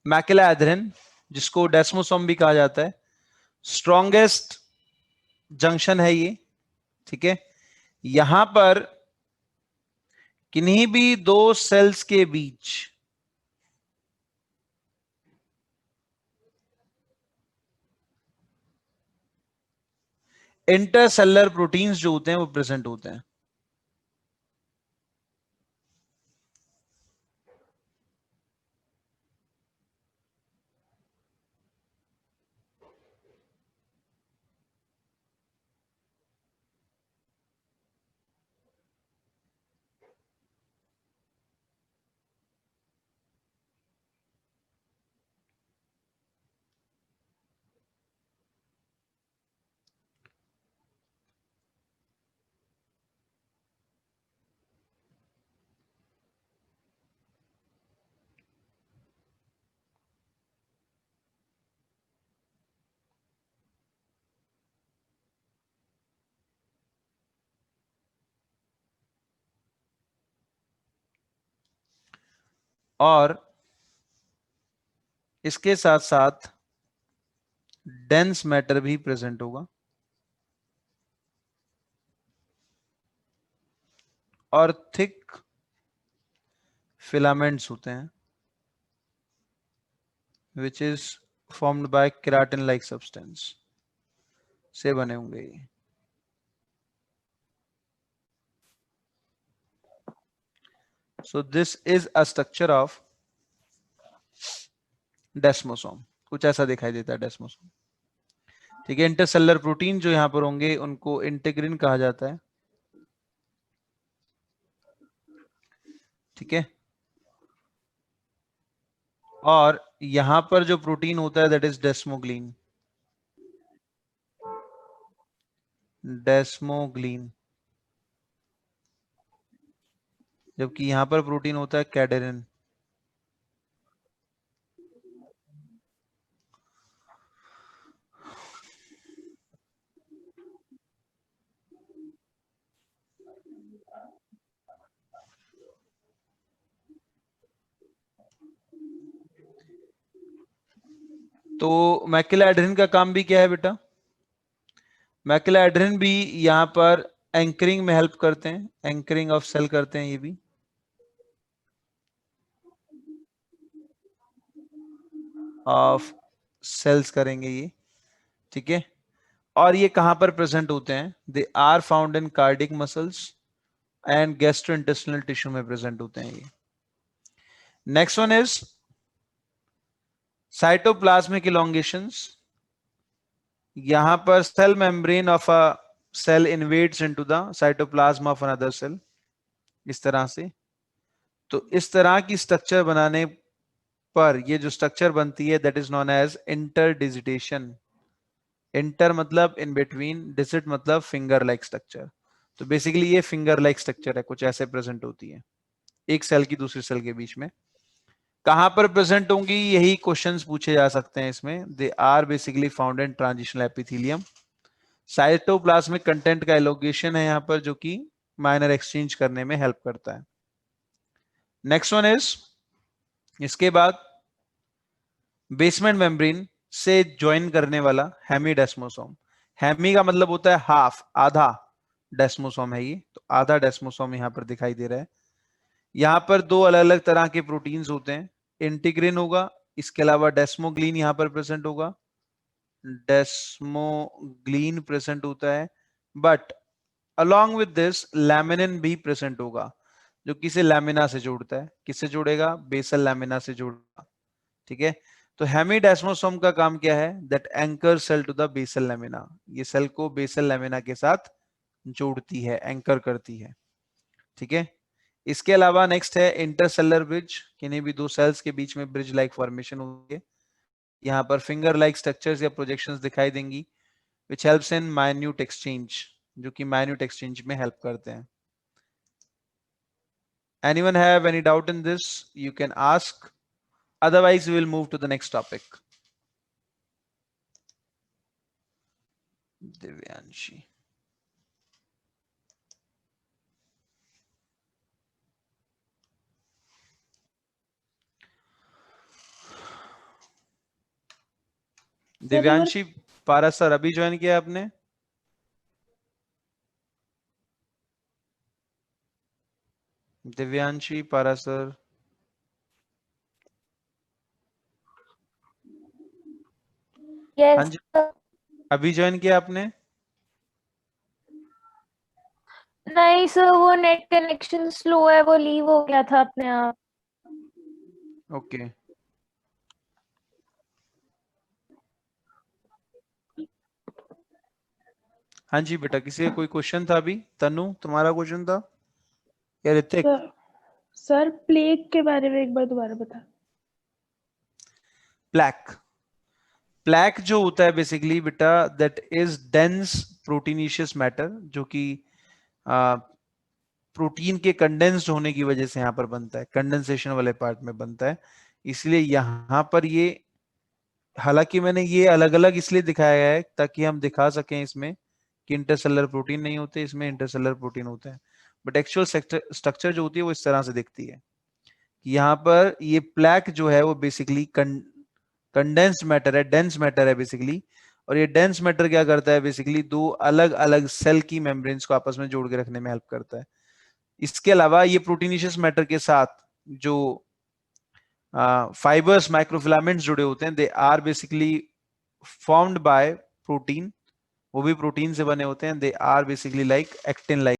Macula Adrienne, जिसको डेस्मोसोम भी कहा जाता है, स्ट्रॉन्गेस्ट जंक्शन है ये, ठीक है। यहां पर किन्हीं भी दो सेल्स के बीच इंटरसेलुलर प्रोटीन्स जो होते हैं वो प्रेजेंट होते हैं। और इसके साथ साथ डेंस मैटर भी प्रेजेंट होगा और थिक फिलामेंट्स होते हैं which is formed by keratin like substance से बने होंगे ये। So this is a structure of desmosome, कुछ ऐसा दिखाई देता है डेस्मोसोम, ठीक है। इंटरसेलुलर प्रोटीन जो यहां पर होंगे उनको इंटीग्रिन कहा जाता है, ठीक है। और यहां पर जो प्रोटीन होता है दैट इज डेस्मोग्लीन, डेस्मोग्लीन, जबकि यहां पर प्रोटीन होता है कैडेरिन। तो मैकुला एड्रेन का काम भी क्या है बेटा? मैकुला एड्रेन भी यहां पर एंकरिंग में हेल्प करते हैं, एंकरिंग ऑफ सेल करते हैं ये भी, ऑफ सेल्स करेंगे ये, ठीक है। और ये कहां पर प्रेजेंट होते हैं? They are found in cardiac muscles and gastrointestinal tissue में प्रेजेंट होते हैं ये। Next one is cytoplasmic elongations. यहां पर cell membrane of a cell invades into the cytoplasm of another cell, इस तरह से। तो इस तरह की स्ट्रक्चर बनाने पर ये जो स्ट्रक्चर बनती है that is known as interdigitation. Inter मतलब इन बिटवीन, डिजिट मतलब फिंगर लाइक स्ट्रक्चर। तो बेसिकली ये फिंगर लाइक स्ट्रक्चर है, कुछ ऐसे प्रेजेंट होती है एक सेल की दूसरी सेल के बीच में। कहां पर प्रेजेंट होंगी, यही क्वेश्चंस पूछे जा सकते हैं इसमें। They are basically found in transitional epithelium. Cytoplasmic content का एलोगेशन है यहां पर, जो कि माइनर एक्सचेंज करने में हेल्प करता है। नेक्स्ट वन इज, इसके बाद बेसमेंट मेम्ब्रेन से ज्वाइन करने वाला हेमीडेस्मोसोम। हेमी का मतलब होता है हाफ, आधा डेस्मोसोम है ये, तो आधा डेस्मोसोम यहां पर दिखाई दे रहा है। यहां पर दो अलग अलग तरह के प्रोटीन्स होते हैं, इंटीग्रिन होगा, इसके अलावा डेस्मोग्लीन यहां पर प्रेजेंट होगा, डेस्मोग्लीन प्रेजेंट होता है। But along with this laminin भी प्रेजेंट होगा, जो किसे लैमिना से जोड़ता है, किससे जोड़ेगा? बेसल लैमिना से जोड़ेगा, ठीक है। तो हेमीडेस्मोसोम का काम क्या है? That anchor cell to the basal lamina, ये सेल को बेसल लैमिना के साथ जोड़ती है, एंकर करती है, ठीक है। इसके अलावा नेक्स्ट है इंटरसेलुलर ब्रिज, किन्हीं भी दो सेल्स के बीच में ब्रिज लाइक फॉर्मेशन होती है। यहाँ पर फिंगर लाइक स्ट्रक्चर्स या प्रोजेक्शंस दिखाई देंगी which helps in minute exchange, जो कि माइन्यूट एक्सचेंज में हेल्प करते हैं। Anyone have any doubt in this? You can ask. Otherwise, we will move to the next topic. Divyanshi. Divyanshi पारा सर अभी ज्वाइन किया आपने? दिव्यांशी पारा सर, हाँ यस जी, अभी ज्वाइन किया आपने? नहीं सर, वो नेट कनेक्शन स्लो है, वो लीव हो गया था अपने आप। ओके, हाँ जी बेटा, किसी का कोई क्वेश्चन था अभी? तनु, तुम्हारा क्वेश्चन था या ऋतिक? सर प्लेग के बारे में एक बार दोबारा बता। प्लैक, प्लैक जो होता है बेसिकली बेटा, that is dense proteinaceous matter, जो कि प्रोटीन के कंडेंस्ड होने की वजह से यहाँ पर बनता है, कंडेंसेशन वाले पार्ट में बनता है। इसलिए यहाँ पर ये, हालांकि मैंने ये अलग अलग इसलिए दिखाया है ताकि हम दिखा सकें इसमें कि इंटरसेलुलर प्रोटीन नहीं होते, इसमें इंटरसेलुलर प्रोटीन होते हैं, बट एक्चुअल स्ट्रक्चर जो होती है वो इस तरह से दिखती है कि यहाँ पर ये प्लैक जो है वो बेसिकली कंडेंस्ड मैटर है, डेंस मैटर है बेसिकली। और ये डेंस मैटर क्या करता है बेसिकली, दो अलग अलग सेल की मेम्ब्रेन्स को आपस में जोड़ के रखने में हेल्प करता है। इसके अलावा ये प्रोटीनिशियस मैटर के साथ जो फाइबर्स माइक्रोफिलामेंट्स जुड़े होते हैं, they are basically formed by protein, वो भी प्रोटीन से बने होते हैं, they are basically like actin like